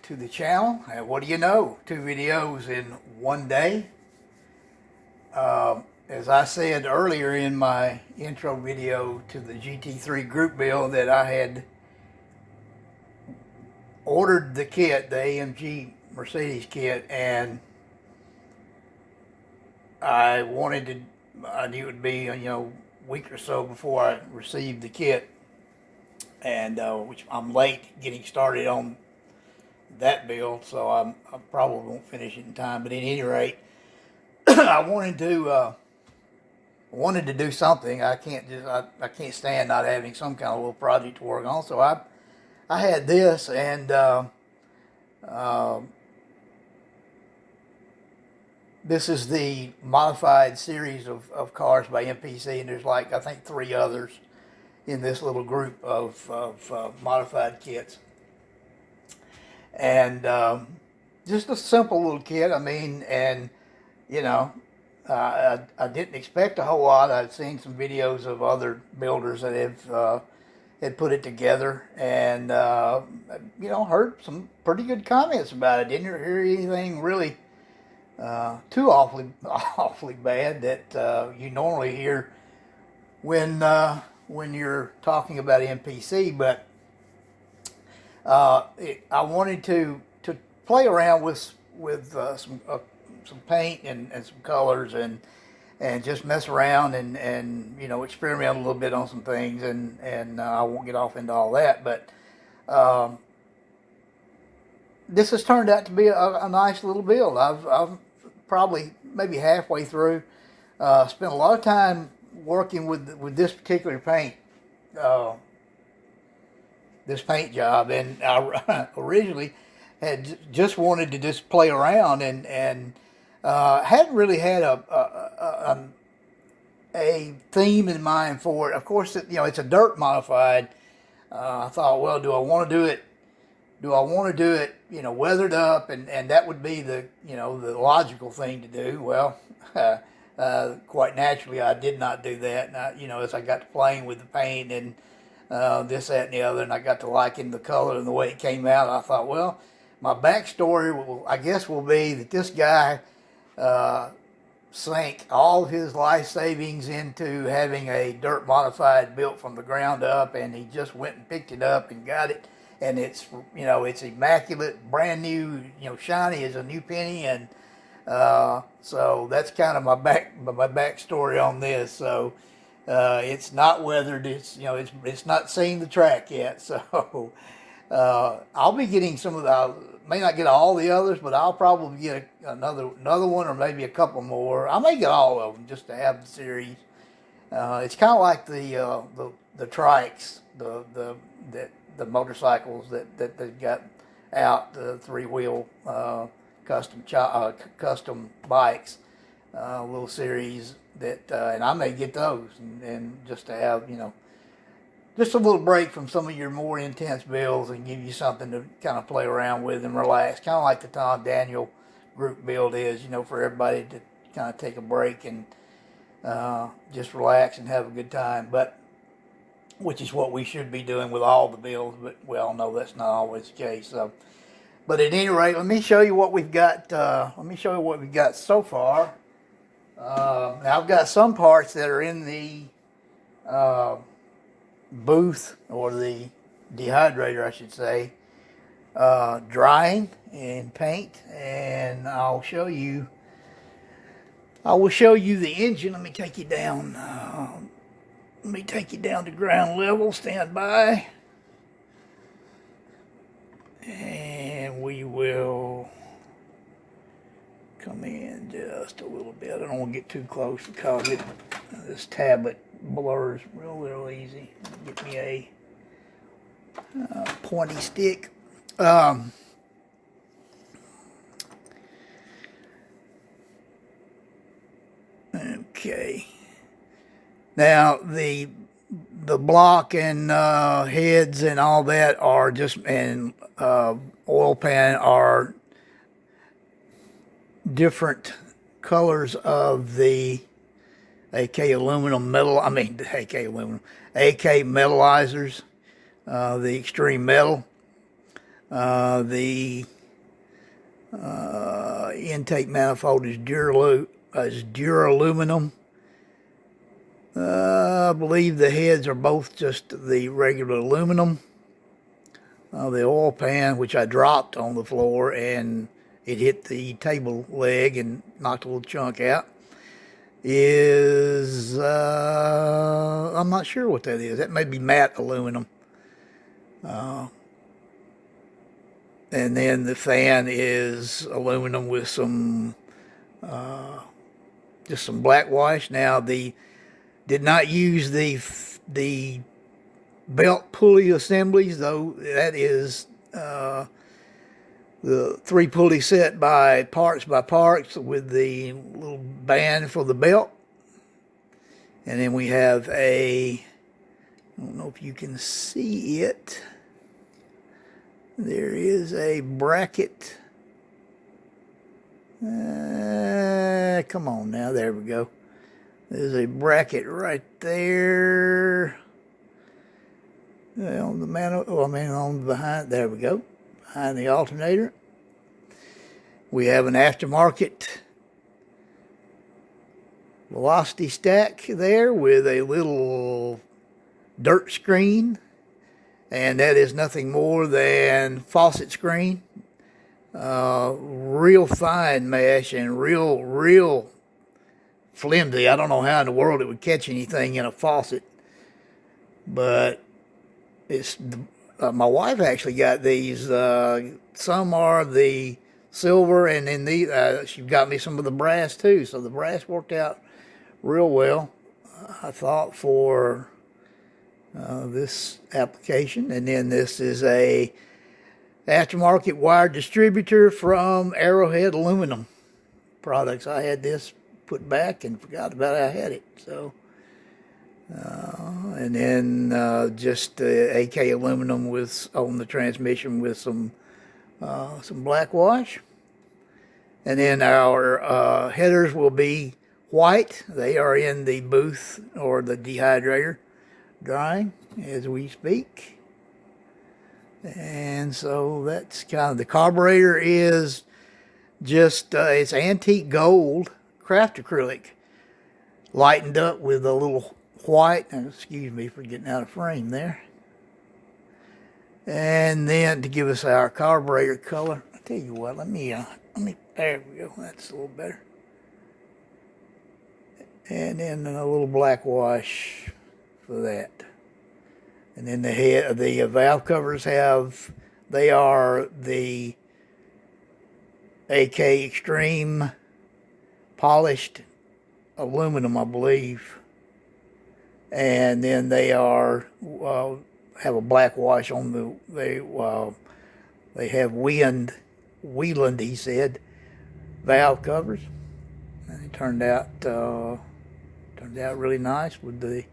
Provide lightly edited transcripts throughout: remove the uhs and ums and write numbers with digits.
to the channel. And what do you know? 2 videos in one day. As I said earlier in my intro video to the GT3 group build, that I had ordered the kit, the AMG Mercedes kit, and I knew it would be, a week or so before I received the kit, and which I'm late getting started on that build, so I probably won't finish it in time. But at any rate, I wanted to do something. I can't stand not having some kind of little project to work on. So I had this, and this is the modified series of cars by MPC, and there's I think 3 others in this little group of modified kits. And just a simple little kit. I mean, and I didn't expect a whole lot. I'd seen some videos of other builders that had put it together, and heard some pretty good comments about it. Didn't hear anything really too awfully bad that you normally hear when you're talking about MPC. But I wanted to play around with some paint and some colors, and just mess around and experiment a little bit on some things, and I won't get off into all that. But this has turned out to be a nice little build. I've probably maybe halfway through. Spent a lot of time working with this particular paint. This paint job, and I originally had just wanted to just play around, and hadn't really had a theme in mind for it. Of course, it's a dirt modified. I thought, well, do I want to do it? Weathered up, and that would be the the logical thing to do. Well, quite naturally, I did not do that. And as I got to playing with the paint and this, that, and the other, and I got to liking the color and the way it came out, I thought, well, my backstory will be that this guy sank all of his life savings into having a dirt modified built from the ground up, and he just went and picked it up and got it, and it's immaculate, brand new, shiny as a new penny, and so that's kind of my backstory on this. So it's not weathered. It's not seen the track yet. So I'll be getting some of the. May not get all the others, but I'll probably get another one, or maybe a couple more. I may get all of them just to have the series. It's kind of like the trikes, the motorcycles that they've got out, the 3-wheel custom bikes, little series that, and I may get those, and just to have just a little break from some of your more intense builds, and give you something to kind of play around with and relax, kind of like the Tom Daniel group build is, for everybody to kind of take a break and just relax and have a good time. But which is what we should be doing with all the builds, but we all know that's not always the case. So, but at any rate, let me show you what we've got. So far. Now I've got some parts that are in the booth, or the dehydrator, I should say, drying in paint, and I will show you the engine. Let me take you down. To ground level. Stand by, and we will come in just a little bit. I don't want to get too close because this tablet blurs real easy. Get me a pointy stick. Okay. Now the block and heads and all that are just, and oil pan are different colors of the AK metallizers, the extreme metal. The intake manifold is duraluminum. I believe the heads are both just the regular aluminum. The oil pan, which I dropped on the floor and it hit the table leg and knocked a little chunk out, is, I'm not sure what that is. That may be matte aluminum. And then the fan is aluminum with some, just some black wash. Now, did not use the belt pulley assemblies, though. That is the 3 pulley set by parts with the little band for the belt. And then we have I don't know if you can see it. There is a bracket. Come on now, there we go. There's a bracket right there. On the on the behind, there we go. Behind the alternator. We have an aftermarket velocity stack there with a little dirt screen. And that is nothing more than faucet screen. Real fine mesh and real flimsy. I don't know how in the world it would catch anything in a faucet. But it's my wife actually got these. Some are the silver, and then she got me some of the brass too. So the brass worked out real well, I thought, for this application. And then this is a aftermarket wire distributor from Arrowhead Aluminum Products. I had this put back and forgot about I had it. So, and then just AK aluminum on the transmission with some black wash. And then our headers will be white. They are in the booth or the dehydrator drying as we speak. And so that's kind of, the carburetor is just it's antique gold craft acrylic lightened up with a little white, and excuse me for getting out of frame there. And then to give us our carburetor color, I tell you what, let me there we go, that's a little better. And then a little black wash for that. And then the valve covers they are the AK Extreme polished aluminum, I believe. And then they have a black wash on they have Wieland, he said, valve covers. And it turned out really nice with the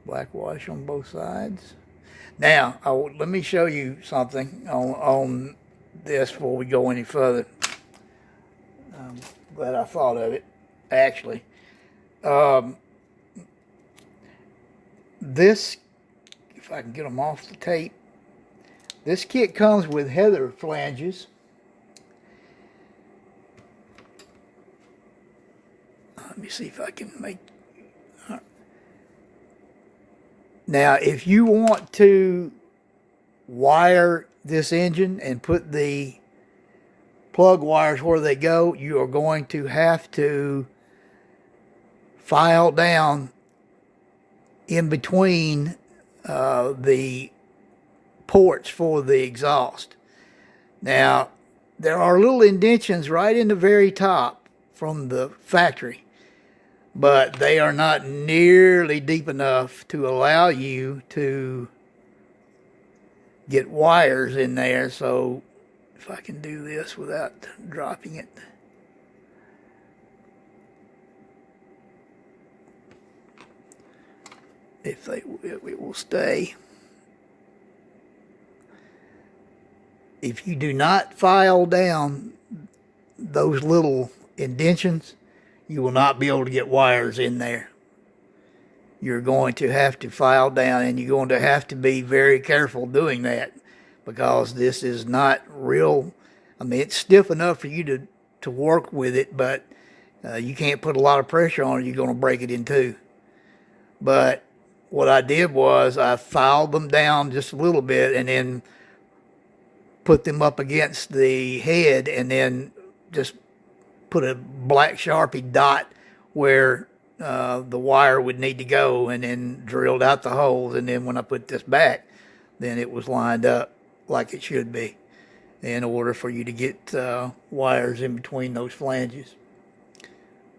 black wash on both sides. Now, let me show you something on this before we go any further. I'm glad I thought of it, actually. This, if I can get them off the tape, this kit comes with header flanges. Let me see if I can make. Now, if you want to wire this engine and put the plug wires where they go, you are going to have to file down in between the ports for the exhaust. Now, there are little indentions right in the very top from the factory, but they are not nearly deep enough to allow you to get wires in there. So if I can do this without dropping it. It will stay. If you do not file down those little indentions, you will not be able to get wires in there. You're going to have to file down, and you're going to have to be very careful doing that, because this is not real. I mean, it's stiff enough for you to work with it, but you can't put a lot of pressure on it. You're going to break it in two. But what I did was I filed them down just a little bit and then put them up against the head and then just put a black Sharpie dot where the wire would need to go, and then drilled out the holes. And then when I put this back, then it was lined up like it should be in order for you to get wires in between those flanges.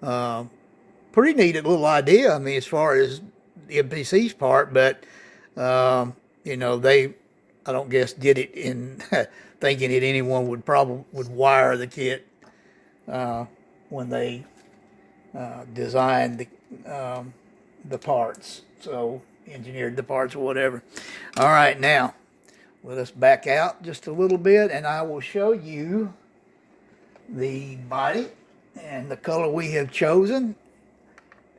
Pretty neat little idea, I mean, as far as the MPC's part, but you know, I don't guess did it in thinking that anyone would wire the kit when they designed the parts, so engineered the parts or whatever. All right, now let us back out just a little bit, and I will show you the body and the color we have chosen.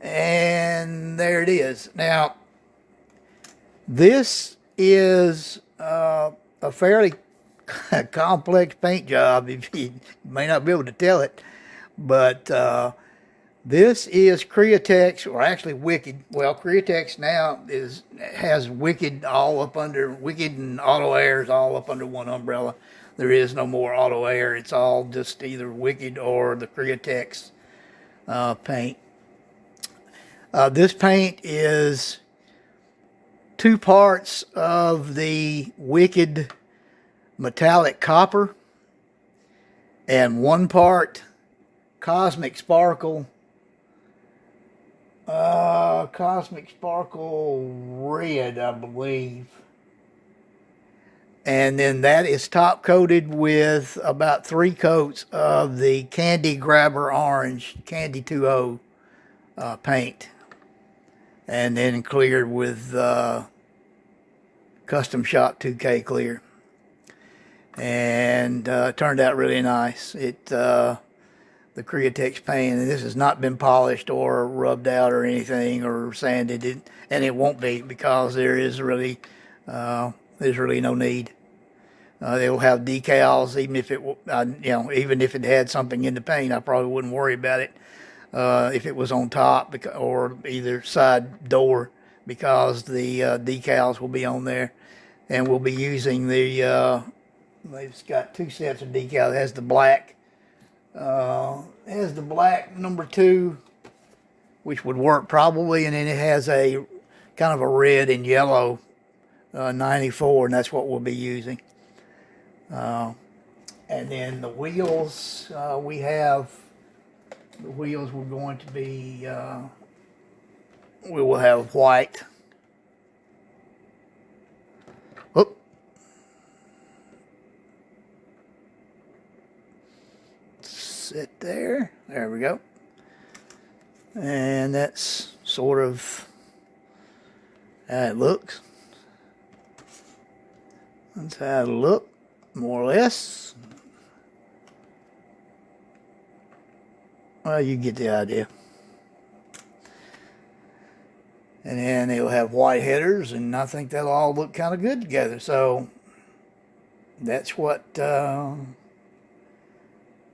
And there it is. Now, this is a fairly complex paint job. If you may not be able to tell it, but this is Createx, or actually Wicked. Well, Createx now has Wicked and Auto Airs all up under one umbrella. There is no more Auto Air. It's all just either Wicked or the Createx paint. This paint is 2 parts of the Wicked metallic copper and 1 part Cosmic Sparkle red, I believe. And then that is top coated with about 3 coats of the Candy Grabber Orange, Candy 2.0 paint. And then cleared with Custom Shop 2K clear. And turned out really nice. The Createx paint, and this has not been polished or rubbed out or anything or sanded, and it won't be, because there's really no need. They'll have decals, even if even if it had something in the paint, I probably wouldn't worry about it if it was on top or either side door, because the decals will be on there, and we'll be using the. They've got 2 sets of decals. It has the black. Has the black number 2, which would work probably, and then it has a kind of a red and yellow 94, and that's what we'll be using. And then the wheels, we're going to be, we will have white. Oop. Sit there. There we go. And that's sort of how it looks. That's how it'll look, more or less. Well, you get the idea. And then they'll have white headers, and I think that'll all look kind of good together. So that's what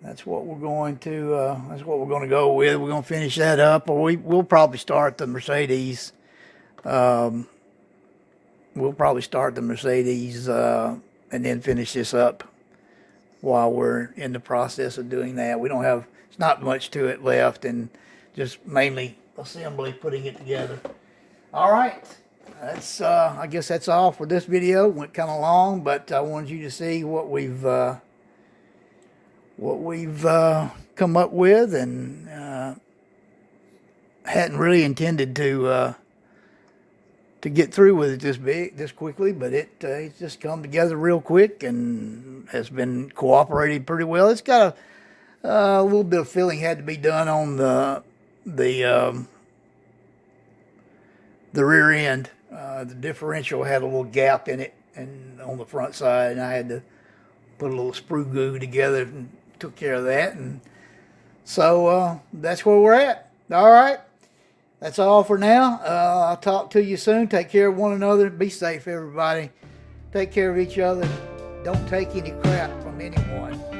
we're going to go with. We're going to finish that up, or we'll probably start the Mercedes. We'll probably start the Mercedes and then finish this up while we're in the process of doing that. It's not much to it left, and just mainly assembly, putting it together. All right, I guess that's all for this video. Went kind of long, but I wanted you to see what we've come up with, and hadn't really intended to get through with it this quickly, but it's just come together real quick and has been cooperating pretty well. It's got a little bit of filling had to be done on the rear end. The differential had a little gap in it, and on the front side, and I had to put a little sprue goo together and took care of that. And so that's where we're at. All right, that's all for now. I'll talk to you soon. Take care of one another. Be safe, everybody. Take care of each other. don't take any crap from anyone.